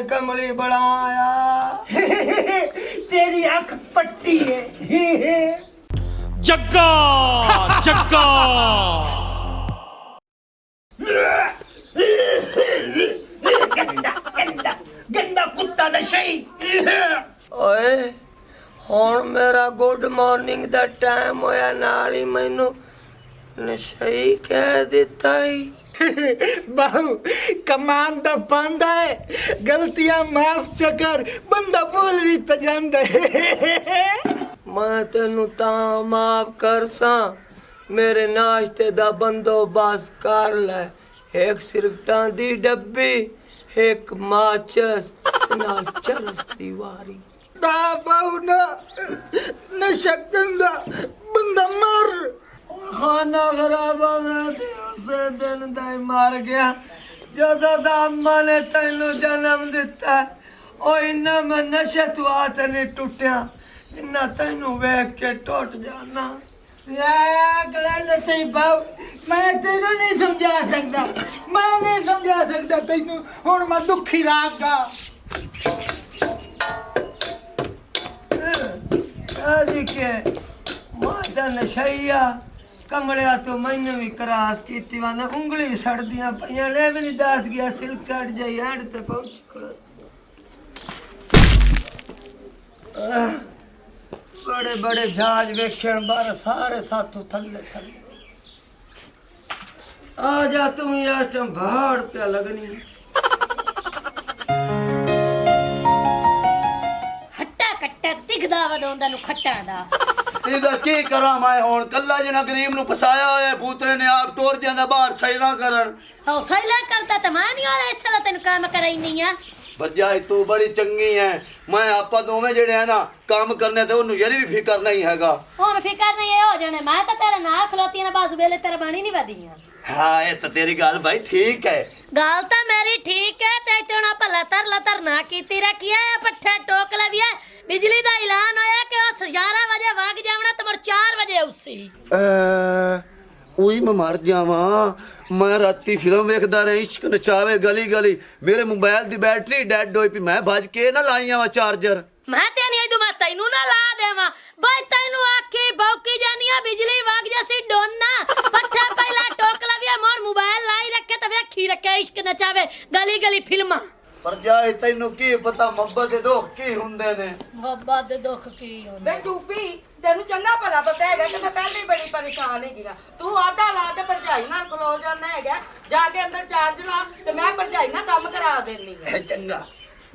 कमली बनाया। तेरी आंख पट्टी है। जग्गा जग्गा गंदा गंदा कुत्ता नशई। ओए हुण मेरा गुड मॉर्निंग दा टाइम होया, नाल ही मैनू नशई कह दिता ही। बाहू कमान दा पांदा है, गलतियां माफ चकर बंदा भूल भी तो जांदा है। मैं तेनू तां माफ कर सा, मेरे नाश्ते दा बंदोबस्त कर ले। एक सिगरटां दी डब्बी, एक माचस नाल चरस दी वारी। बाहू ना नशा गंदा बंदा मर। खाना खराबा में ते उसे दिन दा ही मर गया जदों दा अम्मा ने तैनू जन्म दिता। ओ इन्ना मैं नशे तो हाथ नहीं टुटिया जिन्ना तैनू वेख के टुट जाना। सही बाबू, मैं तेनू नहीं समझा सकता, मैं नहीं समझा सकता तेनू। हुण मैं दुखी रागा। के माता नशैया कमलिया तो मैंने भी क्रास की ने उंगली सड़दियां पईयां ने भी नहीं दस गया सिल कट जाई एंड ते पहुंच बड़े बड़े जहाज वेखण बार सारे साथों थल्ले थल्ले आ जा तुम यार भाड़ पे लगनी। हट्टा कट्टा दिखदा वदोंदा नु खट्टा दा ਇਹਦਾ ਕੀ ਕਰਾਂ ਮੈਂ ਹੁਣ ਕੱਲਾ ਜਣਾ ਗਰੀਬ ਨੂੰ ਫਸਾਇਆ ਹੋਇਆ ਬੂਤਰੇ ਨੇ ਆਪ ਟੋਰ ਜਾਂਦਾ ਬਾਹਰ ਸੈਲਾ ਕਰਨ। ओ सैला करता त मैं नहीं और ऐसा तेन काम कराई नहीं है। ਭਰਜਾਈ ਤੂੰ ਬੜੀ ਚੰਗੀ ਹੈ, ਮੈਂ ਆਪਾਂ ਦੋਵੇਂ ਜਿਹੜੇ ਆ ਨਾ ਕੰਮ ਕਰਨੇ ਤੇ ਉਹਨੂੰ ਯਾਰੀ ਵੀ ਫਿਕਰ ਨਹੀਂ ਹੈਗਾ। हुन फिकर नहीं हो जाने, मैं तो तेरे नाल खलोती ना बस वेले तेरे बाणी नहीं वदियां। हाँ ये तो तेरी गल भाई ठीक है। गल तो मेरी ठीक है ते तोना भला लतर ना कीती रखी है पट्ठे टोक लविया। बिजली दा ऐलान होया कि उस 11 बजे वग जावना ते 4 बजे उसी ਉਹੀ ਮੈਂ ਮਰ ਜਾਵਾਂ। ਮੈਂ ਰਾਤੀ ਫਿਲਮ ਵੇਖਦਾ ਰਿਹਾ ਇਸ਼ਕ ਨਚਾਵੇ ਗਲੀ ਗਲੀ, ਮੇਰੇ ਮੋਬਾਈਲ ਦੀ ਬੈਟਰੀ ਡੈਡ ਹੋਈ ਪਈ, ਮੈਂ ਭੱਜ ਕੇ ਨਾ ਲਾਈਆਂ ਵਾ ਚਾਰਜਰ। मैं तेनी आई दुमा तैनू ना ला देवा भाई तैनू आखी भौकी जानिया बिजली वग जैसी डोना पट्ठा पहला टोक लविया मोर मोबाइल लाई रखे ते वेखी रखे इश्क नचावे गली गली फिल्मा। ਭਰਜਾਈ ਤੈਨੂੰ ਕੀ ਪਤਾ ਮੁਹੱਬਤ ਦੇ ਦੁੱਖ ਕੀ ਹੁੰਦੇ ਨੇ। बाबा दे दुख की होंदे बे चुप्पी तेनू चंगा भला पता है कि मैं पहले ही बड़ी परेशान है। तू आटा ला के भरजाई नाल खलो जाना है, जाके अंदर चार्ज ला ते मैं भरजाई नाल काम करा देनी है। ਚੰਗਾ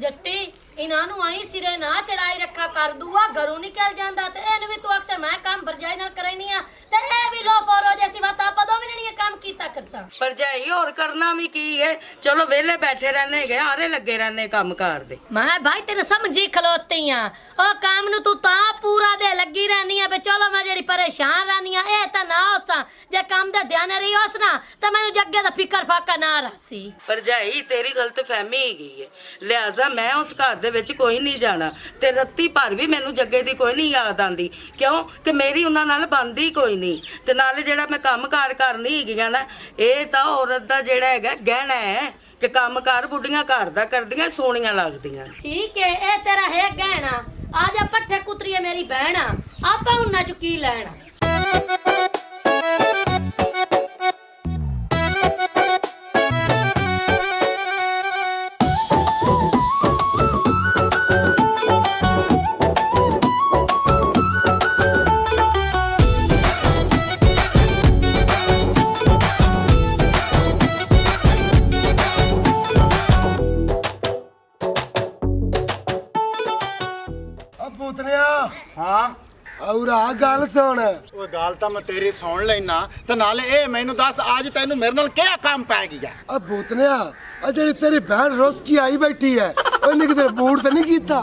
जट्टी इन्हां नू आई सिरे ना चढ़ाई रखा कर दूआ घरों निकल जांदा ते एनु भी तू अक्सर मैं काम भरजाई नाल करैनी आ ते ए भी लो फोरो जैसी बात आपा दो भी नहीं काम कीता करसा। भरजाई और करना भी की है, चलो वेले बैठे रहने गए आरे लगे रहने काम कार दे। मैं भाई तेरे समझी खलोती आ ओ काम नु तू ता पूरा दे लगी रहनी आ बे चलो मैं जेड़ी परेशान रहनी आ ए ता ना होसा जे काम दे ध्यान रही होस ना ते मैनू जग्गे दा फिकर फाका ना रहसी। भरजाई तेरी गलतफहमी ही गई है, लिहाजा मैं उस घर दे विच कोई नहीं जाना ते रत्ती भर भी मैनू जग्गे दी कोई नहीं याद आंदी, क्यों कि मेरी उन्हां नाल बनदी कोई नहीं ते नाले जेड़ा मैं काम कार करनी हैगी ना ये तां औरत दा जेड़ा हैगा गहना है कि काम कार बुढ़ियां घर दा करदियां सोहणियां लगदियां। ठीक है ए तेरा है गहना आजा पट्ठे कुतरीए मेरी बहना आपा उन्ना चु की लेना। हाँ और आ गल सुन, वो गल तो मैं तेरी सुन लेना ते नाले ए मैनू दस आज तेनू मेरे नाल क्या काम पै गया। अब भूतनिया आ जेड़ी तेरी बहन रोज की आई बैठी है ओने किते बूढ़ तो नहीं कीता।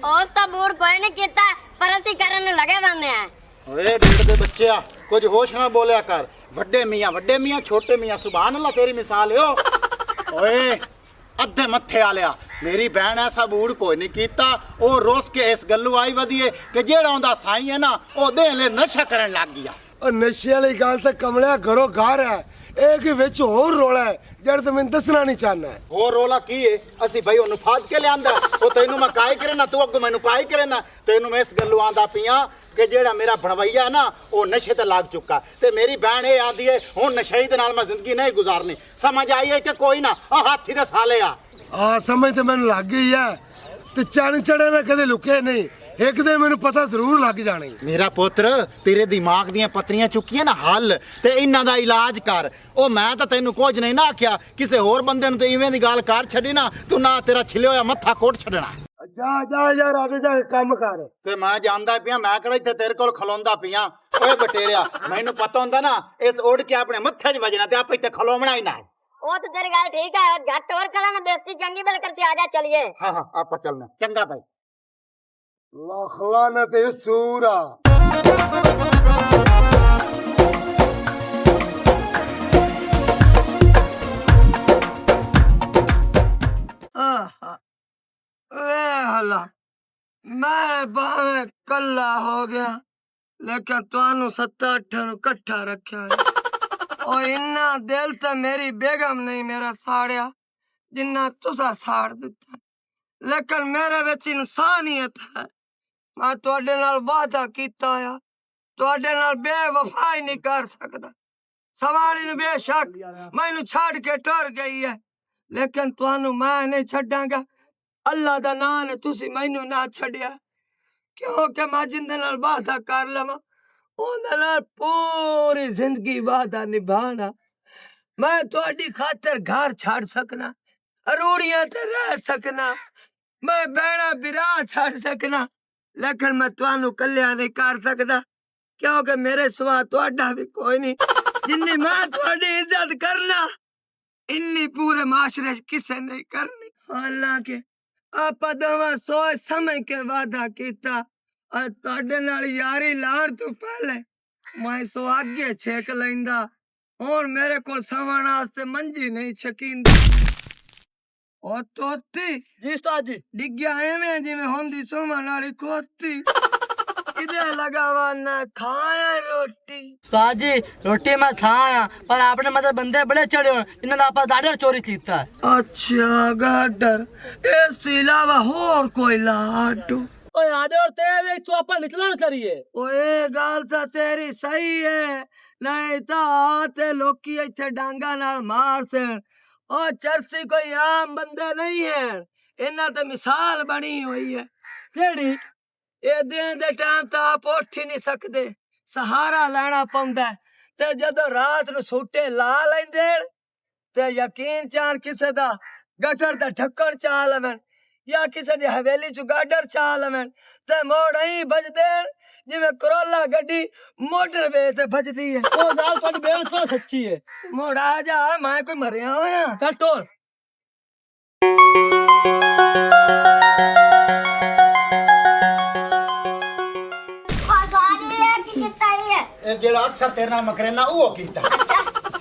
ਉਸ ਤਾਂ ਬੂੜ ਕੋਈ ਨਹੀਂ ਕੀਤਾ ਪਰ ਅਸੀਂ ਕਰਨ ਨੂੰ ਲਗੇ ਬੰਦੇ ਆ। ओए ढीठ दे बच्चे कुछ होश ना बोलिया कर। वड्डे मियां छोटे मियां सुभान अल्लाह तेरी मिसाल है। ओए अद्धे मत्थे आलिया मेरी बहन ऐसा बूढ़ कोई नहीं कीता। ओ रोस के इस गल्लू आई वधिए कि जेड़ा उंदा साई है ना ओ दे ले नशा करन लग गया। और नशे वाली गल तो कमलिया घरों घर है, ਇਹ ਕਿ ਵਿੱਚ ਹੋਰ ਰੋਲਾ ਹੈ ਜਿਹੜਾ ਤੂੰ ਮੈਨੂੰ ਦੱਸਣਾ ਨਹੀਂ ਚਾਹਨਾ ਹੈ। ਹੋਰ ਰੋਲਾ ਕੀ ਏ? ਅਸੀਂ ਬਈ ਉਹਨੂੰ ਫਾਦ ਕੇ ਲਿਆਂਦਾ, ਉਹ ਤੈਨੂੰ ਮੈਂ ਕਾਇ ਕਰੇ ਨਾ, ਤੂੰ ਅੱਗੋਂ ਮੈਨੂੰ ਕਾਇ ਕਰੇ ਨਾ। ਤੈਨੂੰ ਮੈਂ ਇਸ ਗੱਲੋਂ ਆਂਦਾ ਪਿਆ ਕਿ ਜਿਹੜਾ ਮੇਰਾ ਬਣਵਈਆ ਨਾ ਉਹ ਨਸ਼ੇ ਤੇ ਲੱਗ ਚੁੱਕਾ, ਤੇ ਮੇਰੀ ਭੈਣ ਇਹ ਆਂਦੀ ਏ ਹੁਣ ਨਸ਼ੇ ਦੇ ਨਾਲ ਮੈਂ ਜ਼ਿੰਦਗੀ ਨਹੀਂ ਗੁਜ਼ਾਰਨੀ। ਸਮਝ ਆਈ ਹੈ ਕਿ ਕੋਈ ਨਾ ਆ ਹਾਥੀ ਦੇ ਸਾਲੇ ਆ ਸਮਝ ਤੇ ਮੈਨੂੰ ਲੱਗ ਗਈ ਹੈ, ਤੇ ਚੰਨ ਚੜੇ ਨਾ ਕਦੇ ਲੁਕੇ ਨਹੀਂ, ਇੱਕ ਦਿਨ ਮੈਨੂੰ ਪਤਾ ਜ਼ਰੂਰ ਲੱਗ ਜਾਣੀ। ਮੇਰਾ ਪੁੱਤਰ ਤੇਰੇ ਦਿਮਾਗ ਦੀਆਂ ਪੱਤਰੀਆਂ ਚੁੱਕੀਆਂ ਨਾ ਹੱਲ, ਤੇ ਇਹਨਾਂ ਦਾ ਇਲਾਜ ਕਰ। ਉਹ ਮੈਂ ਤਾਂ ਤੈਨੂੰ ਕੁਝ ਨਹੀਂ ਨਾ ਆਖਿਆ, ਕਿਸੇ ਹੋਰ ਬੰਦੇ ਨੂੰ ਤੇ ਇਵੇਂ ਦੀ ਗੱਲ ਕਰ ਛੱਡੀ ਨਾ, ਤੂੰ ਨਾ ਤੇਰਾ ਛਿਲਿਆ ਹੋਇਆ ਮੱਥਾ ਕੋਟ ਛੱਡਣਾ। ਜਾ ਜਾ ਯਾਰ ਆਦੇ ਜਾ ਕੰਮ ਕਰ। ਤੇ ਮੈਂ ਜਾਣਦਾ ਪਿਆ, ਮੈਂ ਕਿਹੜਾ ਇੱਥੇ ਤੇਰੇ ਕੋਲ ਖਲੋਂਦਾ ਪਿਆ। ਓਏ ਬਟੇਰਿਆ, ਮੈਨੂੰ ਪਤਾ ਹੁੰਦਾ ਨਾ ਇਸ ਉੜ ਕੇ ਆਪਣੇ ਮੱਥੇ 'ਚ ਵੱਜਣਾ ਤੇ ਆਪੇ ਇੱਥੇ ਖਲੋਵਣਾ ਹੀ ਨਾ। वो तो तेरी गाल ठीक है, और घट और कला ना बेइज्जती चंगी बल कर से आजा चलिए। हाँ हाँ आपा चलना चंगा भाई। लखलानत सूरा हला मैं भावे कला हो गया, लेकिन तुहानू 7-8 कट्ठा रखा है। और इन्ना दिल तो मेरी बेगम नहीं मेरा साड़िया जिन्ना तुसा साड़ दिता, लेकिन मेरे विच इंसानियत है। मैं तुहाडे नाल वादा कीता आ, तुहाडे नाल बेवफाई नहीं कर सकदा। सवाली नु बेशक मैनू छड़ के टुर गई है, लेकिन तुहानू मैं नहीं छड्डांगा। अल्लाह दा नाम ने तुसी मैनू ना छड्डिया, क्योंकि मैं जिंदे नाल वादा कर लवां उहदे नाल पूरी जिंदगी वादा निभाना। मैं तुहाडी खातर घर छड़ सकना, अरूड़ियां ते रह सकना, मैं बैणा बिरा छड़ सकना, लेकिन मैं तुहानू कल्लिया नहीं कर सकदा, क्योंकि मेरे सिवा तुहाडा भी कोई नहीं। जिन्नी मैं तुहाडी इज्जत करना इन्नी पूरे माशरे च किसे नहीं करनी। हालांकि आपा दोवां सोच समझ के वादा कीता, और तुहाडे नाल यारी लाण तो पहले मैं सुहागे छेक लैंदा, और मेरे को सवण वास्ते मंजी नहीं छकींदा। ओ तोती जी उस्ताद जी डिग्या एवें जिवें होंदी सुमन वाली खोती। इधे लगावा ना खाया रोटी। उस्ताद जी रोटी मैं खाया, पर आपने मतलब बंदे बड़े चढ़े हो जिन्होंने आपा गाडर चोरी कीता है। अच्छा गाडर, इस अलावा होर कोई लाडू? ओए आडर ते वे तू आपा निकला करिए। ओए गाल तो तेरी सही है, नहीं तो आते लोकी इत्थे डांगा नाल मार से। ओ चरसी कोई आम बंदे नहीं है, इन्हां ते मिसाल बनी हुई है। केड़ी ए दिन दे टाइम तो आप उठ ही नहीं सकते, सहारा लेना पौंदा। ते जदों रात नूं सूटे ला लैंदे ते यकीन चार किसे दा गटर दा ढक्कन चा लवन, या किसी दी हवेली चु गाडर चा लवन, ते मोड़ ही बजदे जिवें करोला गड्डी मोटर वे ते बजदी है। ओ गाल थोड़ी बेवफा सच्ची है। मोड़ आ जा, मैं कोई मरिया होया। चल टोर ਜਿਹੜਾ ਅਕਸਰ ਤੇਰੇ ਨਾਲ ਮਕਰੇਨਾ ਉਹ ਕੀਤਾ।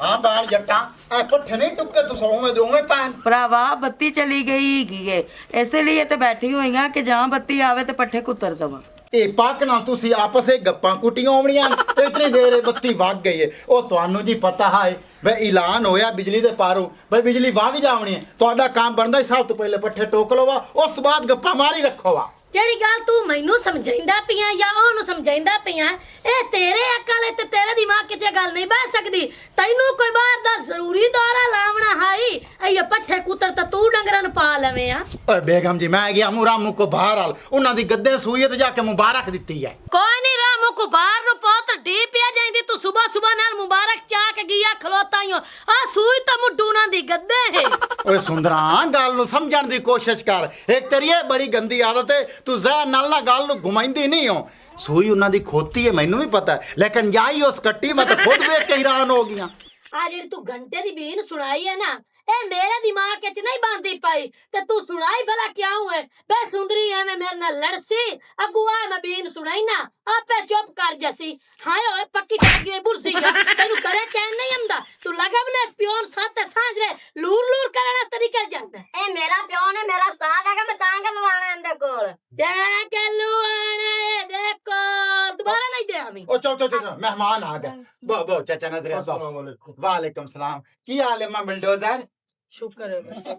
ਹਾਂ ਬਾਲ ਜੱਟਾਂ ਐ ਪੱਠੇ ਨਹੀਂ ਟੁੱਕੇ ਤੂੰ ਸੌਵੇਂ ਦੋਵੇਂ ਪੈਣ। ਭਰਾਵਾ ਬੱਤੀ ਚਲੀ ਗਈ ਹੈਗੀ ਏ, ਇਸੇ ਲਈ ਤੇ ਬੈਠੀ ਹੋਈਆਂ ਕਿ ਜਾਂ ਬੱਤੀ ਆਵੇ ਤੇ ਪੱਠੇ ਕੁੱਤਰ ਦਵਾਂ। ਇਹ ਪੱਕ ਨਾਲ ਤੁਸੀਂ ਆਪਸ ਵਿੱਚ ਗੱਪਾਂ ਕੁੱਟੀਆਂ ਆਉਣੀਆਂ ਤੇ ਇਤਨੀ ਦੇਰ ਬੱਤੀ ਵਗ ਗਈ ਏ। ਉਹ ਤੁਹਾਨੂੰ ਜੀ ਪਤਾ ਹੈ ਵੇ ਐਲਾਨ ਹੋਇਆ ਬਿਜਲੀ ਦੇ ਪਾਰੋਂ ਬਈ ਬਿਜਲੀ ਵਗ ਜਾਵਣੀ ਹੈ। ਤੁਹਾਡਾ ਕੰਮ ਬਣਦਾ ਸਭ ਤੋਂ ਪਹਿਲੇ ਪੱਠੇ ਟੋਕ ਲਵਾ, ਉਸ ਤੋਂ ਬਾਅਦ ਗੱਪਾਂ ਮਾਰੀ ਰੱਖੋ ਵਾ। ਜਿਹੜੀ ਗੱਲ ਤੂੰ ਮੈਨੂੰ ਸਮਝਾయింਦਾ ਪਿਆ ਜਾਂ ਉਹਨੂੰ ਸਮਝਾయింਦਾ ਪਿਆ, ਇਹ ਤੇਰੇ ਅਕਲ ਹੈ ਤੇ ਤੇਰੇ ਦਿਮਾਗ 'ਚ ਗੱਲ ਨਹੀਂ ਬਹਿ ਸਕਦੀ। ਤੈਨੂੰ ਕੋਈ ਬਾਹਰ ਦਾ ਜ਼ਰੂਰੀ ਦੌਰਾ ਲਾਵਣਾ ਹਾਈ, ਇਹ ਪੱਠੇ ਕੁੱਤਰ ਤਾਂ ਤੂੰ ਡੰਗਰਾਂ ਨੂੰ ਪਾ ਲਵੇਂ ਆ। ਓਏ ਬੇਗਮ ਜੀ ਮੈਂ ਗਿਆ ਮੁਰਾਮੂ ਕੋ ਬਾਹਰ ਆਲ, ਉਹਨਾਂ ਦੀ ਗੱਦੇ ਸੂਈ ਤੇ ਜਾ ਕੇ ਮੁਬਾਰਕ ਦਿੱਤੀ ਹੈ। ਕੋਈ ਨਹੀਂ ਰਾਮੂ ਕੋ ਬਾਹਰ ਨੂੰ ਪੁੱਤ ਡੀ ਪਿਆ ਜਾਂਦੀ, ਤੂੰ ਸਵੇਰ ਨਾਲ ਮੁਬਾਰਕ ਚਾ ਕੇ ਗਿਆ ਖਲੋਤਾ ਹੀ ਆ ਸੂਈ ਤਾਂ ਮੁੱਢੂ ਨਾ ਦੀ ਗੱਦੇ ਹੈ। ਓਏ ਸੁੰਦਰਾਂ ਗੱਲ ਨੂੰ ਸਮਝਣ ਦੀ ਕੋਸ਼ਿਸ਼ ਕਰ, ਇੱਕ ਤੇਰੀ ਇਹ ਬੜੀ ਗੰਦੀ ਆਦਤ ਹੈ, ਤੂੰ ਜ਼ਹਿਨ ਨਾਲ ਨਾ ਗੱਲ ਨੂੰ ਘੁਮਾਈਂਦੀ ਨਹੀਂ ਹੋ। ਸੂਈ ਉਹਨਾਂ ਦੀ ਖੋਤੀ ਹੈ ਮੈਨੂੰ ਵੀ ਪਤਾ, ਲੇਕਿਨ ਜਾਈ ਉਸ ਕੱਟੀ ਮੈਂ ਤਾਂ ਖੁਦ ਵੇਖ ਕੇ ਹੈਰਾਨ ਹੋ ਗਿਆ। ਆ ਜਿਹੜੀ ਤੂੰ ਘੰਟੇ ਦੀ ਬੀਨ ਸੁਣਾਈ ਹੈ ਨਾ, ਇਹ ਮੇਰੇ ਦਿਮਾਗ 'ਚ ਨਹੀਂ ਬਾਂਦੀ ਪਈ, ਤੇ ਤੂੰ ਸੁਣਾਈ ਭਲਾ ਕਿਉਂ ਹੈ? ਬੇ ਸੁੰਦਰੀ ਐਵੇਂ ਮੇਰੇ ਨਾਲ ਲੜਸੀ ਅਗੂਆ ਮੈਂ ਬੀਨ ਸੁਣਾਈ ਨਾ ਆਪੇ ਚੁੱਪ ਕਰ ਜਸੀ। ਹਾਏ ਓਏ ਪੱਕੀ ਕਰ ਗਈ ਬੁਰਸੀ ਜਾ, ਤੈਨੂੰ ਕਰੇ ਚੈਨ ਨਹੀਂ ਆਉਂਦਾ। ਤੂੰ ਲਗਾ ਬਨੇ ਪਿਓਨ ਸਾਥੇ ਸਾਂਝ ਰੇ ਲੂਰ ਲੂਰ ਕਰਨ ਤੇ ਨਿਕਲ ਜਾਂਦਾ। ए मेरा प्यो ने मेरा उस्ताद है, मैं तां के लवाना इंदे कोल। ਜਾ ਕੇ ਲੁਆਣਾ ਇਹਦੇ ਕੋਲ ਦੁਬਾਰਾ ਨਹੀਂ ਦਿਆ। ਆਵੀਂ ओ चो चो चो चो, मेहमान आ गए बो बो चाचा नजर वालेकुम सलाम की हाल है मां बुलडोजर ਸ਼ੁਕਰ ਹੈ ਬੱਚਾ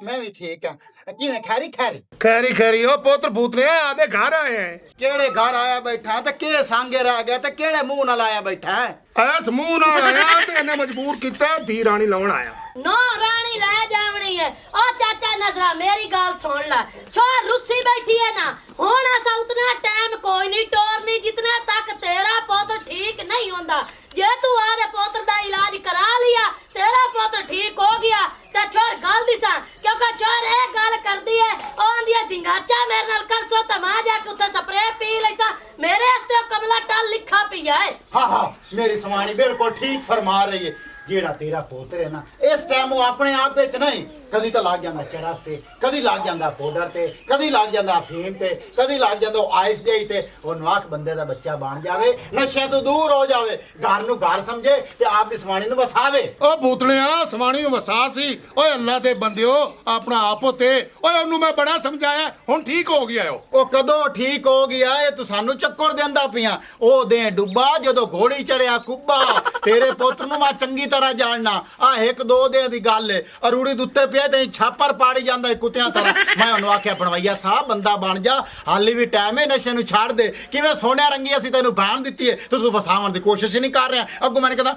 मैं भी ठीक हां की मैं खैरी खैरी ਖੈਰੀ ਖੈਰੀ ਉਹ ਪੁੱਤਰ ਭੂਤਨੇ ਆਦੇ ਘਰ ਆਏ ਹੈ केड़े घर आया बैठा ते के सांगे रह गया ते केड़े मुंह नाल आया बैठा है ਐਸ ਮੂੰਹ ਨਾਲ ਆਇਆ ਤੇ ਇਹਨੇ ਮਜਬੂਰ ਕੀਤਾ ਧੀ ਰਾਣੀ ਲਾਉਣ ਆਇਆ ਨੋ ਰਾਣੀ ਲੈ ਜਾਵਣੀ ਹੈ ਓ ਚਾਚਾ ਨਜ਼ਰਾ ਮੇਰੀ ਗੱਲ ਸੁਣ ਲੈ ਛੋਰ ਰੁੱਸੀ ਬੈਠੀ ਹੈ ਨਾ ਹੁਣ ਅਸਾਂ ਉਤਨਾ ਟਾਈਮ ਕੋਈ ਨਹੀਂ ਟੋਰਨੀ ਜਿਤਨੇ ਤੱਕ ਤੇਰਾ ਪੁੱਤ ਠੀਕ ਨਹੀਂ ਹੁੰਦਾ ਜੇ ਤੂੰ ਆਦੇ ਪੁੱਤਰ ਦਾ ਇਲਾਜ ਕਰਾ ਲਿਆ ਤੇਰਾ ਪੁੱਤ ਠੀਕ ਹੋ ਗਿਆ ਤੇ ਛੋਰ ਗੱਲ ਦਿਸਾਂ ਕਿਉਂਕਿ ਛੋਰ ਇਹ ਗੱਲ ਕਰਦੀ ਹੈ ਉਹ ਆਂਦੀ ਹੈ ਦਿੰਗਾਚਾ ਮੇਰੇ ਨਾਲ ਕਰ ਸੋ ਤਾਂ ਮਾਂ ਜਾ ਕੇ ਉੱਥੇ ਸਪਰੇ ਪੀ ਲੈਸਾ ਮੇਰੇ ਹੱਥੇ ਕਮਲਾ ਟਲ ਲਿਖਾ ਪਿਆ ਹੈ हाँ हाँ मेरी समानी बिल्कुल ठीक फरमा रही है जेड़ा तेरा पोतर है ना इस टाइम वो अपने आप विच नहीं कदी तो लग जांदा चरस ते कदी लग जांदा पाउडर ते कदी लग जांदा अफीम ते कदी लग जांदा आइस जेही ते ओ नवाक बंदे दा बच्चा बन जावे नशे तो दूर हो जावे घर नु घर समझे ते आप दी समानी नु वसावे ਉਹ ਭੂਤਨਿਆ ਸਵਾਣੀ ਨੂੰ ਵਸਾ ਸੀ ਓਏ ਅੱਲਾ ਦੇ ਬੰਦਿਓ ਆਪਣਾ ਆਪ ਉਤੇ ਓਏ ਉਹਨੂੰ ਮੈਂ ਬੜਾ ਸਮਝਾਇਆ ਹੁਣ ਠੀਕ ਹੋ ਗਿਆ ਉਹ ਉਹ ਕਦੋਂ ਠੀਕ ਹੋ ਗਿਆ ਇਹ ਤੂੰ ਸਾਨੂੰ ਚੱਕਰ ਦੇਂਦਾ ਪਿਆ ਉਹ ਦੇ ਡੁੱਬਾ ਜਦੋਂ ਘੋੜੀ ਚੜਿਆ ਕੁੱਬਾ ਤੇਰੇ ਪੁੱਤ ਨੂੰ ਮੈਂ ਚੰਗੀ ਤਰ੍ਹਾਂ ਜਾਣਨਾ ਆ ਇੱਕ ਦੋ ਦੇ ਦੀ ਗੱਲ ਏ ਅਰੂੜੀ ਦੇ ਉੱਤੇ ਪਿਆ ਤੇ ਛਾਪਰ ਪਾੜੀ ਜਾਂਦਾ ਕੁੱਤਿਆਂ ਤਰ੍ਹਾਂ ਮੈਂ ਉਹਨੂੰ ਆਖਿਆ ਬਣਵਈਆ ਸਾਹਿਬ ਬੰਦਾ ਬਣ ਜਾ ਹਾਲੀ ਵੀ ਟਾਈਮ ਏ ਨਸ਼ੇ ਨੂੰ ਛੱਡ ਦੇ ਕਿਵੇਂ ਸੋਹਣਿਆ ਰੰਗੀ ਅਸੀਂ ਤੈਨੂੰ ਬਾਣ ਦਿੱਤੀ ਏ ਤੇ ਤੂੰ ਵਸਾਉਣ ਦੀ ਕੋਸ਼ਿਸ਼ ਹੀ ਨਹੀਂ ਕਰ ਰਿਹਾ ਅੱਗੋਂ ਮੈਨੂੰ ਕਹਿੰਦਾ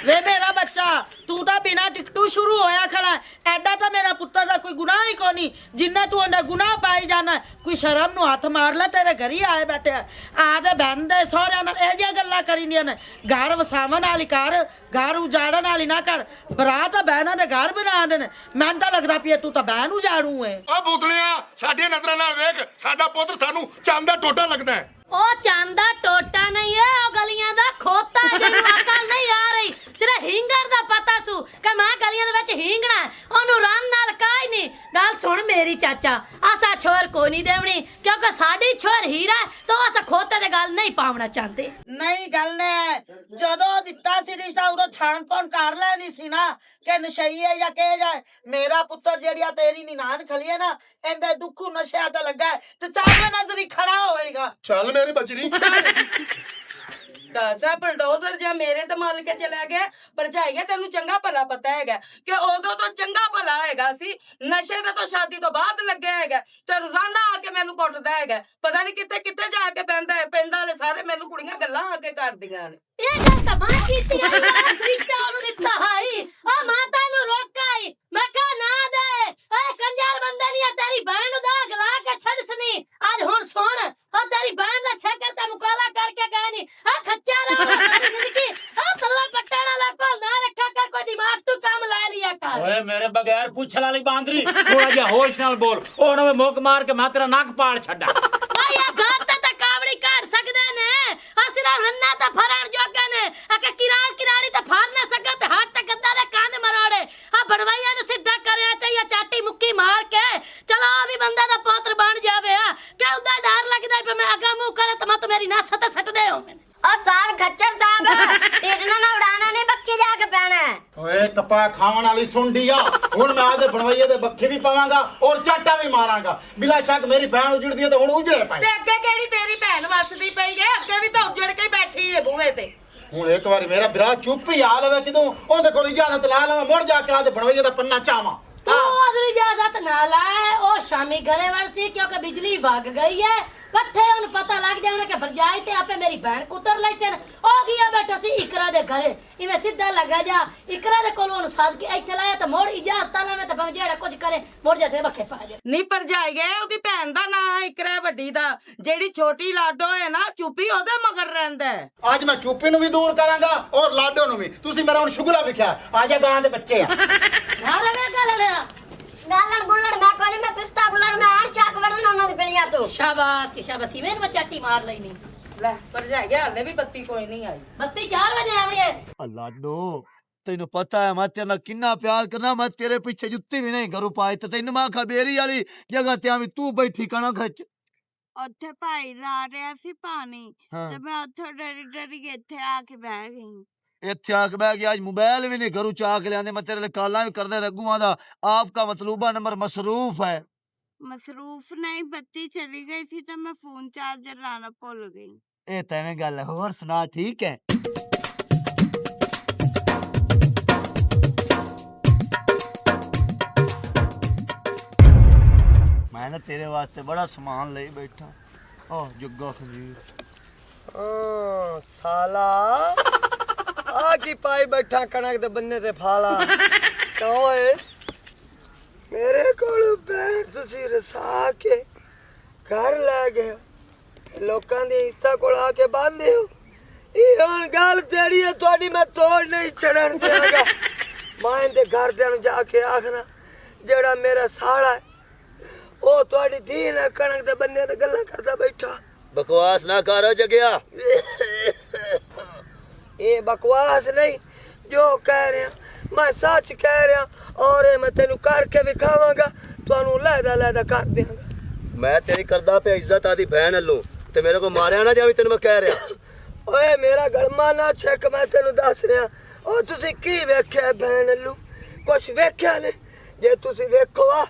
ਵੇ ਮੇਰਾ ਬੱਚਾ ਤੂੰ ਤਾਂ ਬਿਨਾ ਟਿਕਟੂ ਸ਼ੁਰੂ ਹੋਇਆ ਖੜਾ ਐਡਾ ਤਾਂ ਮੇਰਾ ਪੁੱਤਰ ਦਾ ਕੋਈ ਗੁਨਾਹ ਹੀ ਕੋਨੀ ਜਿੰਨਾ ਤੂੰ ਉਹਦਾ ਗੁਨਾਹ ਪਾਈ ਜਾਣਾ ਕੋਈ ਸ਼ਰਮ ਨੂੰ ਹੱਥ ਮਾਰ ਲੈ ਤੇਰੇ ਘਰ ਹੀ ਆਏ ਬੈਠਿਆ ਆਦੇ ਬੰਦੇ ਸਹੁਰਿਆਂ ਨਾਲ ਇਹ ਜਿਹੀਆਂ ਗੱਲਾਂ ਕਰੀਂਦੀਆਂ ਨੇ ਘਰ ਵਸਾਵਣ ਵਾਲੀ ਕਰ ਘਰ ਉਜਾੜਨ ਵਾਲੀ ਨਾ ਕਰ ਬਰਾਤ ਬਹਿਨਾਂ ਦੇ ਘਰ ਬਣਾ ਦੇ ਨੇ ਮੈਨੂੰ ਤਾਂ ਲੱਗਦਾ ਪਿਆ ਤੂੰ ਤਾਂ ਬਹਿਨ ਉਜਾੜੂ ਏ ਆ ਭੂਤਨਿਆ ਸਾਡੀਆਂ ਨਜ਼ਰਾਂ ਨਾਲ ਵੇਖ ਸਾਡਾ ਪੁੱਤਰ ਸਾਨੂੰ ਚੰਦ ਦਾ ਟੋਟਾ ਲੱਗਦਾ ਹੈ ਉਹ ਚਾਂਦਾ ਟੋਟਾ ਨਹੀਂ ਹੈ ਉਹ ਗਲੀਆਂ ਦਾ ਖੋਤਾ ਜਿਹਨੂੰ ਅਕਲ ਨਹੀਂ ਆ ਰਹੀ ਸਿਰਫ ਹਿੰਗਰ ਦਾ ਪਤਾ ਸੂ ਕਿ ਮੈਂ ਗਲੀਆਂ ਦੇ ਵਿੱਚ ਹਿੰਗਣਾ ਉਹਨੂੰ ਰਨ ਨਾਲ ਕਾਈ ਨਹੀਂ ਗੱਲ ਸੁਣ ਮੇਰੀ ਚਾਚਾ ਆਸਾ ਛੋਰ ਕੋਈ ਨਹੀਂ ਦੇਵਣੀ ਕਿਉਂਕਿ ਸਾਡੀ ਛੋਰ ਹੀਰਾ ਤਾਂ ਅਸਾਂ ਖੋਤੇ ਦੇ ਗੱਲ ਨਹੀਂ ਪਾਉਣਾ ਚਾਹਤੇ ਨਹੀਂ ਗੱਲ ਨੇ ਜਦੋਂ ਦਿੱਤਾ ਸੀ ਰਿਸ਼ਤਾ ਉਦੋਂ ਛਾਣ ਪੌਣ ਕਰ ਲੈਣੀ ਸੀ ਨਾ ਕਿ ਨਸ਼ਈ ਹੈ ਜਾਂ ਕਿ ਜਾਏ ਮੇਰਾ ਪੁੱਤਰ ਜਿਹੜੀਆ ਤੇਰੀ ਨਿਨਾਨ ਖਲੀ ਹੈ ਨਾ ਇਹਦੇ ਦੁੱਖੂ ਨਸ਼ਿਆਂ ਤੇ ਲੱਗਾ ਹੈ ਤੇ ਚਾਹੇ ਨਜ਼ਰੀ ਖੜਾ ਹੋਏਗਾ ਚੱਲ ਮੇਰੀ ਬਚਰੀ ਦੱਸਾ ਬਲਡੋਜ਼ਰ ਜਾਂ ਮੇਰੇ ਤੇ ਮਲ ਕੇ ਚਲਾ ਗਿਆ ਭਰਜਾਈਆ ਤੈਨੂੰ ਚੰਗਾ ਭਲਾ ਪਤਾ ਹੈਗਾ ਕਿ ਉਦੋਂ ਤੋਂ ਚੰਗਾ ਭਲਾ ਹੈਗਾ ਸੀ ਨਸ਼ੇ ਦਾ ਤਾਂ ਸ਼ਾਦੀ ਤੋਂ ਬਾਅਦ ਲੱਗਿਆ ਹੈਗਾ ਤੇ ਰੋਜ਼ਾਨਾ ਆ ਕੇ ਮੈਨੂੰ ਕੁੱਟਦਾ ਹੈਗਾ ਪਤਾ ਨਹੀਂ ਕਿੱਥੇ ਕਿੱਥੇ ਜਾ ਕੇ ਪੈਂਦਾ ਹੈ ਪਿੰਡ ਵਾਲੇ ਸਾਰੇ ਮੈਨੂੰ ਕੁੜੀਆਂ ਗੱਲਾਂ ਆ ਕੇ ਕਰਦੀਆਂ ਨੇ ਇਹ ਗੱਲ ਤਾਂ ਮੈਂ ਕੀਤੀ ਆ ਰਿਸ਼ਤਾ ਉਹਨੂੰ ਦਿੱਤਾ ਹਾਈ ਆ ਮਾਤਾ ਨੂੰ ਰੋਕਾਈ ਮੈਂ ਕਹਾ ਨਾ ਦੇ ਐ ਕੰਜਰ ਬੰਦੇ ਨਹੀਂ ਤੇਰੀ ਭੈਣ ਨੂੰ ਦਾ ਗਲਾ ਕੇ ਛੱਡਸਨੀ ਅੱਜ ਹੁਣ ਸੁਣ ਆ ਤੇਰੀ ਭੈਣ ਦਾ ਛੇਕਰ ਤੇ ਮੁਕਾਲਾ ਕਰਕੇ ਗਏ ਨਹੀਂ ਆ ਖੱਚਾ ਰਾ ਸਾਰੀ ਜ਼ਿੰਦਗੀ ਆ ਤੱਲਾ ਪੱਟਣ ਵਾਲਾ ਕੋਲ ਨਾ ਰੱਖਾ ਕਰ ਕੋਈ ਦਿਮਾਗ ਤੂੰ ਕੰਮ ਲੈ ਲਿਆ ਕਰ ਓਏ ਮੇਰੇ ਬਗੈਰ ਪੁੱਛ ਵਾਲੀ ਬਾਂਦਰੀ ਥੋੜਾ ਜਿਹਾ ਹੋਸ਼ ਨਾਲ ਬੋਲ ਉਹ ਨਵੇਂ ਮੁੱਕ ਮਾਰ ਕੇ ਮੈਂ ਤੇਰਾ ਨੱਕ ਪਾੜ ਛੱਡਾ ਆਇਆ ਘਰ ਤੇ ਤਾਂ ਕਾਵੜੀ ਕੱਢ ਸਕਦੇ ਨੇ ਆ ਸਿਰਫ ਰੰਨਾ ਤਾਂ ਫਰਣ ਜੋਗੇ ਨੇ ਆ ਕਿ ਕਿਰਾੜੀ ਤਾਂ ਫੜ ਨਾ ਸਕਾ ਤੇ ਹੱਥ ਤੇ ਗੱਦਾ ਦੇ ਕੰਨ ਮਰੋੜੇ ਆ ਬੜਵਾਈਆਂ ਨੂੰ ਸਿੱਧਾ ਕਰਿਆ ਚਾਹੀਏ ਚਾਟੀ ਮੁੱਕੀ ਮਾਰ ਕੇ ਚਲੋ ਆ ਵੀ ਬੰਦਾ ਦਾ ਪੁੱਤਰ ਬਣ ਜਾਵੇ ਆ ਕਿ ਉਹਦਾ ਡਰ ਲੱਗਦਾ ਵੀ ਮੈਂ ਅਗਾ ਮੂੰਹ ਕਰੇ ਤਾਂ ਮੈਂ ਤਾਂ ਮੇਰੀ ਨਸ ਤੇ ਸੱਟਦੇ ਹੋ साहब खच्चर साहब इतना ना उड़ाना नहीं बक्की जाके पैना है ਓਏ ਕਪਾ ਖਾਣ ਵਾਲੀ ਸੁੰਡੀ ਆ ਹੁਣ ਮੈਂ ਆਦੇ ਬਣਵਾਈਏ ਦੇ ਬੱਖੀ ਵੀ ਪਾਵਾਂਗਾ ਔਰ ਚਾਟਾ ਵੀ ਮਾਰਾਂਗਾ ਬਿਲਾ ਸ਼ੱਕ ਮੇਰੀ ਭੈਣ ਉਜੜਦੀ ਹੈ ਤੇ ਹੁਣ ਉਜੜੇ ਪਏ ਤੇ ਅੱਗੇ ਕਿਹੜੀ ਤੇਰੀ ਭੈਣ ਵੱਸਦੀ ਪਈ ਹੈ ਅੱਗੇ ਵੀ ਤਾਂ ਉਜੜ ਕੇ ਬੈਠੀ ਹੈ ਬੂਹੇ ਤੇ ਹੁਣ ਇੱਕ ਵਾਰੀ ਮੇਰਾ ਵਿਰਾਹ ਚੁੱਪ ਹੀ ਆ ਲਵੇ ਕਿਦੋਂ ਉਹਦੇ ਕੋਲ ਇਜਾਜ਼ਤ ਲਾ ਲਵਾਂ ਮੁੜ ਜਾ ਕੇ ਆਦੇ ਬਣਵਾਈਏ ਦਾ ਪੰਨਾ ਚਾਵਾਂ ਤੂੰ ਅਦਰ ਇਜਾਜ਼ਤ ਨਾ ਲਾਏ ਉਹ ਸ਼ਾਮੀ ਘਰੇ ਵੜ ਸੀ ਕਿਉਂਕਿ ਬਿਜਲੀ ਵਗ ਗਈ ਹੈ ਪੱਠੇ ਉਹਨੂੰ ਪਤਾ ਲੱਗ ਜਾਣਾ ਕਿ ਭਰਜਾਈ ਤੇ ਆਪੇ ਮੇਰੀ ਭੈਣ ਕੁੱਤਰ ਲਈ ਸਨ ਉਹ ਗਿਆ ਬੈਠਾ ਸੀ ਇਕਰਾ ਦੇ ਘਰੇ ਇਵੇਂ ਸਿੱਧਾ ਲੱਗਾ ਜਾ ਇਕਰਾ ਦੇ ਕੋਲ ਉਹਨੂੰ ਸਾਧ ਕੇ ਇੱਥੇ ਲਾਇਆ ਤਾਂ ਮੋੜ ਇਜਾਜ਼ਤ ਲਾਵੇਂ ਤਾਂ ਜਿਹੜਾ ਕੁਝ ਕਰੇ ਮੋੜ ਜਾ ਤੇ ਬੱਖੇ ਪਾ ਜਾ ਨਹੀਂ ਭਰਜਾਈ ਗਏ ਉਹਦੀ ਭੈਣ ਦਾ ਨਾਂ ਇਕਰਾ ਵੱਡੀ ਦਾ ਜਿਹੜੀ ਛੋਟੀ ਲਾਡੋ ਹੈ ਨਾ ਚੁੱਪੀ ਉਹਦੇ ਮਗਰ ਰਹਿੰਦਾ ਹੈ ਅੱਜ ਮੈਂ ਚੁੱਪੀ ਨੂੰ ਵੀ ਦੂਰ ਕਰਾਂਗਾ ਔਰ ਲਾਡੋ ਨੂੰ ਵੀ ਤੁਸੀਂ ਮੇਰਾ ਹੁਣ ਸ਼ੁਗਲਾ ਵਿਖਿਆ ਆ ਜਾ ਗਾਂ ਦੇ ਬੱਚੇ ਆ ਨਾ ਰਵੇ ਗੱਲ ਲਿਆ गालर गुलर मैं कोनी मैं पिस्ता गुलर मैं आर चाक वरन ਉਹਨਾਂ ਦੀ ਬਣੀਆਂ ਤੋਂ शाबाश की शाबाशी में चाटी मार लेनी ਲੈ ਭਰਜਾਈ ਗਿਆ ਹਲੇ ਵੀ ਬੱਤੀ ਕੋਈ ਨਹੀਂ ਆਈ बत्ती 4 बजे आवड़ी है ਲਾਡੋ ਤੈਨੂੰ ਪਤਾ ਹੈ ਮੈਂ ਤੇਰੇ ਨਾਲ ਕਿੰਨਾ ਪਿਆਰ ਕਰਨਾ ਮੈਂ ਤੇਰੇ ਪਿੱਛੇ ਜੁੱਤੀ ਵੀ ਨਹੀਂ ਘਰੋਂ ਪਾਈ ਤੇ ਤੈਨੂੰ ਮੈਂ ਖਬੇਰੀ ਵਾਲੀ ਜਗ੍ਹਾ ਤੇ ਆਵੀਂ ਤੂੰ ਬੈਠੀ ਕਣਾ ਖੱਚ ਉੱਥੇ ਭਾਈ ਲਾ ਰਿਹਾ ਸੀ ਪਾਣੀ ਤੇ ਮੈਂ ਉੱਥੇ ਡਰੀ ਕੇ ਇੱਥੇ ਆ ਕੇ ਬਹਿ ਗਈ ਇੱਥੇ ਆ ਕੇ ਬਹਿ ਗਿਆ ਅੱਜ ਮੋਬਾਈਲ ਵੀ ਨਹੀਂ ਘਰੋਂ ਚਾ ਕੇ ਲਿਆਂਦੇ ਮੈਂ ਤੇਰੇ ਲਈ ਕਾਲਾਂ ਵੀ ਕਰਦੇ ਰਗੂਆਂ ਦਾ ਆਪਕਾ ਮਤਲੂਬਾ ਨੰਬਰ ਮਸਰੂਫ ਹੈ ਮਸਰੂਫ ਨਹੀਂ ਬੱਤੀ ਚਲੀ ਗਈ ਸੀ ਤਾਂ ਮੈਂ ਫੋਨ ਚਾਰਜਰ ਲਾਣਾ ਭੁੱਲ ਗਈ ਇਹ ਤਾਂ ਐਵੇਂ ਗੱਲ ਹੈ। ਹੋਰ ਸੁਣਾ, ਠੀਕ ਹੈ? ਮੈਂ ਨਾ ਤੇਰੇ ਵਾਸਤੇ ਬੜਾ ਸਮਾਨ ਲਈ ਬੈਠਾ। ਓ ਜੁੱਗਾ ਖਜੀਰ। ਸਾਲਾ ਆ ਕੀ ਪਾਈ ਬੈਠਾ ਕਣਕ ਦੇ ਬੰਨੇ ਤੇ ਫਾਲਾ। ਓਏ ਮੇਰੇ ਕੋਲ ਬੈਠ ਤੁਸੀਂ ਰਸਾ ਕੇ ਘਰ ਲੈ ਗਏ, ਲੋਕਾਂ ਦੀ ਇੱਜ਼ਤਾਂ ਕੋਲ ਆ ਕੇ ਬੰਨਦੇ ਹੋ। ਇਹ ਹੁਣ ਗੱਲ ਤੇਰੀ ਹੈ, ਤੁਹਾਡੀ ਮੈਂ ਤੋੜ ਨਹੀਂ ਚੜਨ ਦਿਆਂਗਾ। ਮੈਂ ਇਹਦੇ ਘਰਦਿਆਂ ਨੂੰ ਜਾ ਕੇ ਆਖਣਾ ਜਿਹੜਾ ਮੇਰਾ ਸਾਲਾ ਹੈ ਉਹ ਤੁਹਾਡੀ ਧੀ ਨਾਲ ਕਣਕ ਦੇ ਬੰਨੇ ਤੇ ਗੱਲਾਂ ਕਰਦਾ ਬੈਠਾ। ਬਕਵਾਸ ਨਾ ਕਰੋ ਜਗਿਆ। ਇਹ ਬਕਵਾਸ ਨਹੀਂ, ਜੋ ਕਹਿ ਰਿਹਾ ਮੈਂ ਸੱਚ ਕਹਿ ਰਿਹਾ, ਔਰ ਇਹ ਮੈਂ ਤੈਨੂੰ ਕਰਕੇ ਵਿਖਾਵਾਂਗਾ, ਤੁਹਾਨੂੰ ਲੈਦਾ ਕਰ ਦਿਆਂਗਾ। ਮੈਂ ਤੇਰੀ ਕਰਦਾ ਪਿਆ ਇੱਜ਼ਤ ਆਦੀ ਭੈਣ ਵੱਲੋਂ, ਤੇ ਮੇਰੇ ਕੋ ਮਾਰਿਆ ਨਾ ਜਾਵੇ, ਤੈਨੂੰ ਮੈਂ ਕਹਿ ਰਿਹਾ। ਓਏ ਮੇਰਾ ਗਲਮਾ ਨਾ ਛੱਕ, ਮੈਂ ਤੈਨੂੰ ਦੱਸ ਰਿਹਾ। ਉਹ ਤੁਸੀਂ ਕੀ ਵੇਖਿਆ ਭੈਣ ਵੱਲੋਂ? ਕੁਛ ਵੇਖਿਆ ਨੇ? ਜੇ ਤੁਸੀਂ ਵੇਖੋ ਆ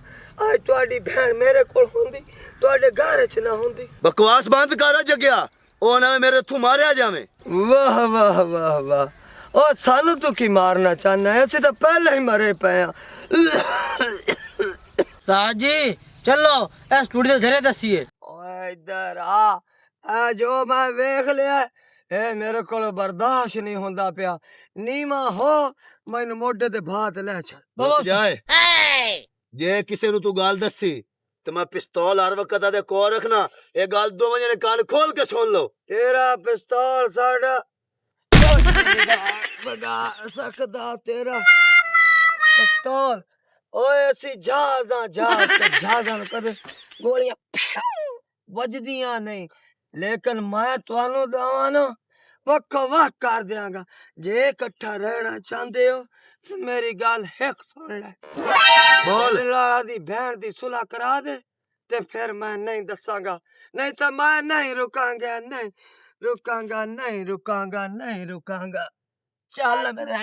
ਅੱਜ ਤੁਹਾਡੀ ਭੈਣ ਮੇਰੇ ਕੋਲ ਹੁੰਦੀ, ਤੁਹਾਡੇ ਘਰ 'ਚ ਨਾ ਹੁੰਦੀ। ਬਕਵਾਸ ਬੰਦ ਕਰੋ ਜਗਿਆ, ਉਹ ਨਾ ਮੇਰੇ ਹੱਥੋਂ ਮਾਰਿਆ ਜਾਵੇ। ਵਾਹ ਵਾਹ ਵਾਹ ਵਾਹ, ਉਹ ਸਾਨੂੰ ਤੂੰ ਕੀ ਮਾਰਨਾ ਚਾਹਨਾ ਹੈ? ਅਸੀਂ ਤਾਂ ਪਹਿਲਾਂ ਹੀ ਮਰੇ ਪਏ ਆ। राजी चलो ए स्टूडियो घरे दसीए। ਓਏ ਇੱਧਰ ਆ ਜੋ ਮੈਂ ਵੇਖ ਲਿਆ ਇਹ ਮੇਰੇ ਕੋਲ ਬਰਦਾਸ਼ਤ ਨਹੀਂ ਹੁੰਦਾ ਪਿਆ। ਨੀਮਾ ਹੋ ਮੈਨੂੰ ਮੋਢੇ ਤੇ ਭਾਤ ਲੈ ਚੱਲ। ਰੁਕ ਜਾਏ, ਜੇ ਕਿਸੇ ਨੂੰ ਤੂੰ ਗੱਲ ਦੱਸੀ ਤੇ ਮੈਂ ਪਿਸਤੌਲ ਹਰ ਵਕਤ ਦੇ ਕੋਲ ਰੱਖਣਾ। ਇਹ ਗੱਲ ਦੋਵਾਂ ਜਣੇ ਕੰਨ ਖੋਲ ਕੇ ਸੁਣ ਲਓ। ਤੇਰਾ ਪਿਸਤੌਲ ਸਾਡਾ ਬਗਾ ਸਕਦਾ, ਤੇਰਾ ਪਿਸਤੌਲ। ਓਏ ਅਸੀਂ ਜਹਾਜ਼ਾਂ ਨੂੰ ਕਦੇ ਗੋਲੀਆਂ ਵੱਜਦੀਆਂ ਨਹੀਂ, ਲੇਕਿਨ ਮੈਂ ਤੁਹਾਨੂੰ ਦਵਾਂ ਨਾ ਵੱਖੋ ਵੱਖ ਕਰ ਦਿਆਂਗਾ। ਜੇ ਇਕੱਠਾ ਰਹਿਣਾ ਚਾਹੁੰਦੇ ਹੋ ਤੇ ਮੇਰੀ ਗੱਲ ਇੱਕ ਸੁਣ ਲੈ। ਬੋਲ। ਲਾਲਾ ਦੀ ਭੈਣ ਦੀ ਸੁਲ੍ਹਾ ਕਰਾ ਦੇ ਤੇ ਫਿਰ ਮੈਂ ਨਹੀਂ ਦੱਸਾਂਗਾ, ਨਹੀਂ ਤਾਂ ਮੈਂ ਨਹੀਂ ਰੁਕਾਂਗਾ, ਨਹੀਂ ਰੁਕਾਂਗਾ। ਚੱਲ ਮੇਰਾ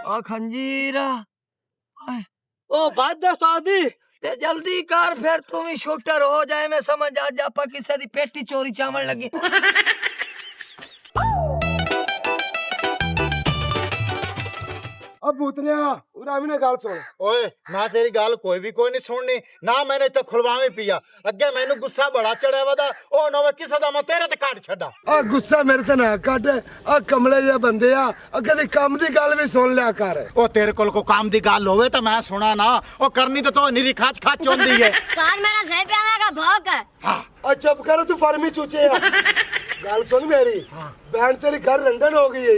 ਆ ਖੰਜੀਰਾ। ओ बात दे उस्तादी ਤੇ ਜਲਦੀ ਕਰ, ਫਿਰ ਤੂੰ ਵੀ ਸ਼ੂਟਰ ਹੋ ਜਾਏ। ਮੈਂ ਸਮਝ ਅੱਜ ਆਪਾਂ ਕਿਸੇ ਦੀ ਪੇਟੀ ਚੋਰੀ ਚਾਵਣ ਲੱਗੇ। अब भूतनिया उरामी ने गल सुन। ਓਏ ਮੈਂ ਤੇਰੀ ਗੱਲ ਕੋਈ ਨਹੀਂ ਸੁਣਨੀ ਨਾ, ਮੈਨੇ ਇੱਥੇ ਖੁਲਵਾਵੇਂ ਪੀਆ। ਅੱਗੇ ਮੈਨੂੰ ਗੁੱਸਾ ਬੜਾ ਚੜਿਆ ਵਦਾ, ਉਹ ਨਾ ਵੇ ਕਿਸੇ ਦਾ ਮੈਂ ਤੇਰੇ ਤੇ ਕੱਢ ਛੱਡਾ। आ गुस्सा मेरे ते ना कट, आ कमले जे बंदे आ, कदी काम दी गल भी सुन लिया कर। ਉਹ ਤੇਰੇ ਕੋਲ ਕੋ ਕੰਮ ਦੀ ਗੱਲ ਹੋਵੇ ਤਾਂ ਮੈਂ ਸੁਣਾ ਨਾ, ਉਹ ਕਰਨੀ ਤਾਂ ਤੋ ਨਿਰੀ ਖਾਚ ਹੁੰਦੀ ਹੈ। साल मेरा सही प्याना का भौक है। आ चुप कर, तू फर्मी चूचे आ। गल सुन मेरी, बहन तेरी घर रंडन हो गई है,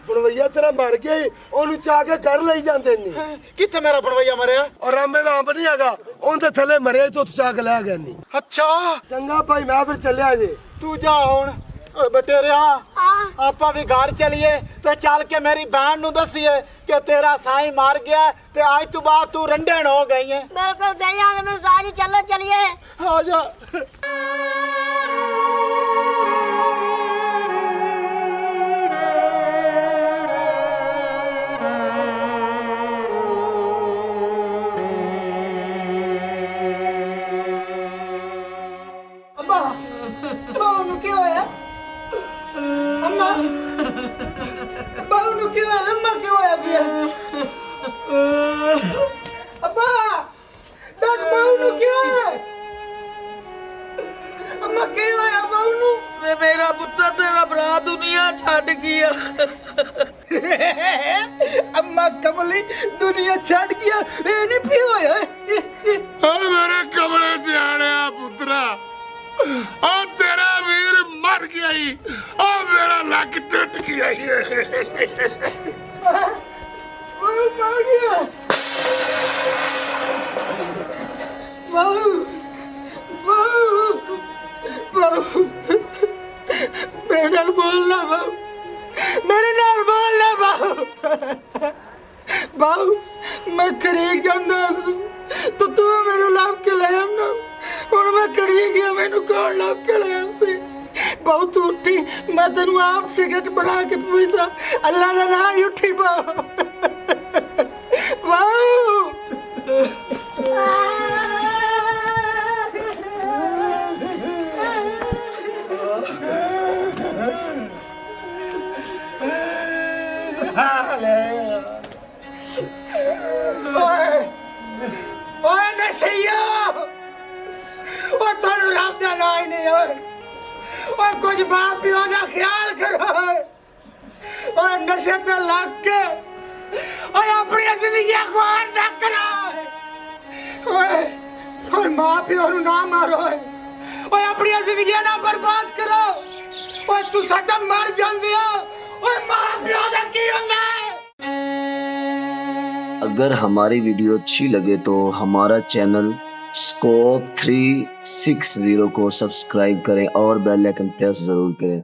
बनवैया तेरा मर गया, ओनू चाह के घर ले जांदे नहीं। ਕਿੱਥੇ ਮੇਰਾ ਬਣਵਈਆ ਮਰਿਆ? और रामे दा अंब नहीं हैगा, ओन ते थले मरे तो चाह के ले गया नहीं। ਅੱਛਾ चंगा भाई, मैं फिर चलिया जे। ਤੂੰ ਜਾ ਹੁਣ। ਓਏ ਬਟੇਰਿਆ, ਆਪਾਂ ਵੀ ਘਰ ਚਲੀਏ ਤੇ ਚੱਲ ਕੇ ਮੇਰੀ ਭੈਣ ਨੂੰ ਦਸੀਏ ਕਿ ਤੇਰਾ ਸਾਈਂ ਮਰ ਗਿਆ ਤੇ ਅੱਜ ਤੋਂ ਬਾਅਦ ਤੂੰ ਰੰਡਣ ਹੋ ਗਈ ਹੈ। बिल्कुल सही है, मैं सारी चलो चलिए। ਆ ਜਾ। बाहू नु क्या होया? अम्मा बाहू नु क्या होया? अम्मा क्या होया पिया? अब्बा दस बाहू नु क्या होया? अम्मा क्या होया बाहू नु? मेरा पुत्र तेरा भरा दुनिया छड़ गया। अम्मा कमली दुनिया छड़ गया, ये नहीं पिया होया? मेरे कमले से आने पुत्रा, और तेरा वीर मर गया ही, और मेरा लक टूट गया ही। बाहू मर गया। बाहू बाहू मेरे नाल बोलना बाहू, मेरे नाल बोलना बाहू। बाहू मैं करीक जांदा तो तू मेनू लाभ के ले आना, हुण मैं कड़ी गया, मैनू कौन लाभ के ले आम सी? बाहू तू उठी, मैं तेनू आप सिगरेट बना के पीसा। अल्लाह दा नाम ही उठी बाहू। बाहू ओए ओए कुछ बाप प्यो का ख्याल करो ओए नशे ते लग के ओए अपनी जिंदगी को ना करो ओए ओए मां प्यो नु ना मारो ओए अपनी जिंदगी ना बर्बाद करो ओए तू सदा मर जांदे हो ओए मां प्यो दा की होंदा है। अगर हमारी वीडियो अच्छी लगे तो हमारा चैनल स्कोप 360 को सब्सक्राइब करें और बेल आइकन प्रेस जरूर करें।